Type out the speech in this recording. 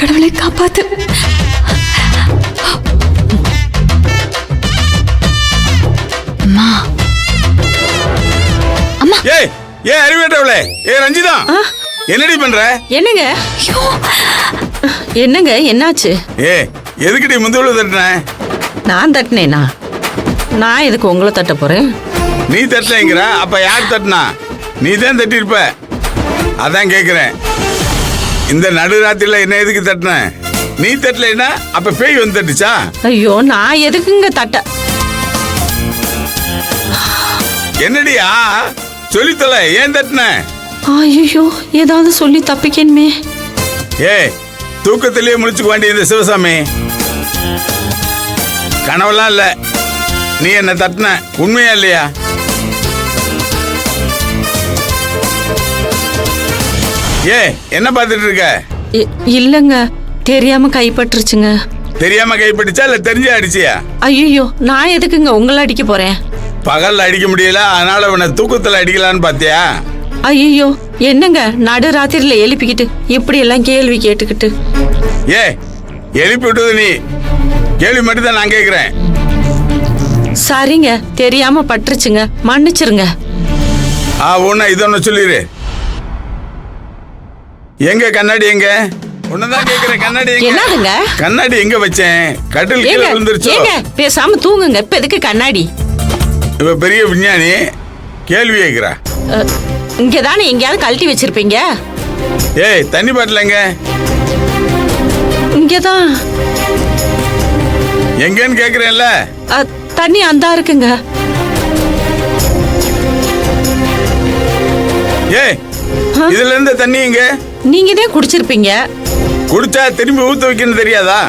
கடவுளை காப்பாத்து. அம்மா அம்மா. ஏய் ஏ அறிவேட்டவளே, ஏ ரஞ்சிதா, என்னடி பண்ற? என்னங்க என்னங்க என்னாச்சு? ஏ எதுக்குடி முதுகுல தட்டின? நான் தட்டினேனா? நான் எதுக்கு உங்களை தட்ட போறேன்? நீ தட்டலைங்கிற, அப்ப யார் தட்டினா? நீ தான் தட்டிருப்ப. அதான் கேக்குறேன், இந்த நடுராத்திரில என்ன எதுக்கு தட்டின? நீ தட்டலைன்னா அப்ப பேய் வந்து தட்டுச்சா? ஐயோ, நான் எதுக்குங்க தட்ட? என்னடியா சொல்லித்தல, ஏன் தட்டின? ஐயோ, ஏதாவது சொல்லி தப்பிக்கணுமே. ஏ தூக்கத்திலேயே முடிச்சுக்க வேண்டியது சிவசாமி, கனவெல்லாம் இல்ல. நீ என்ன தட்டின, உண்மையா இல்லையா? ஏ என்ன பார்த்துட்டு இருக்க? இல்லங்க, தெரியாம கைப்பற்றுச்சுங்க. தெரியாம கைப்பட்டுச்சா இல்ல தெரிஞ்சு அடிச்சியா? ஐயோ, நான் எதுக்குங்க உங்களை அடிக்க போறேன்? பகல்ல அடிக்க முடியல, அதனால உன்னை தூக்கத்துல அடிக்கலான்னு பாத்தியா? ஐயோ, என்னங்க நடு ராத்திரில எழுப்பிக்கிட்டு இப்படி எல்லாம் கேள்வி கேட்டுக்கிட்டு? ஏ எழுப்பி விட்டது நீ, கேள்வி மட்டும் தான் நான் கேக்குறேன். சரிங்க, தெரியாம பட்டுருச்சுங்க, மன்னிச்சிருங்க. உன்ன இதொன்னு சொல்லிரு. எங்க கண்ணாடி எங்க? உன்னதான் கேக்குறேன், கண்ணாடி எங்க? என்னதுங்க? கண்ணாடி எங்க வச்சேன்? கட்டில் கீழே விழுந்துருச்சு. ஏங்க பேசாம தூங்குங்க, இப்ப எதுக்கு கண்ணாடி? இவ பெரிய விஞ்ஞானி, கேள்வி கேக்குறா. இங்கதானே எங்கேயாவது கழட்டி வச்சிருப்பீங்க. ஏய் தண்ணி பாட்டில் எங்க? இங்கதான். எங்கன்னு கேக்குறேன்ல. தண்ணி அந்தா இருக்குங்க. ஏய் இதுல இருந்து தண்ணி எங்க? நீங்க தான் குடிச்சிருப்பீங்க. குடிச்சா திரும்பி ஊத்த வைக்கணும் தெரியாதா?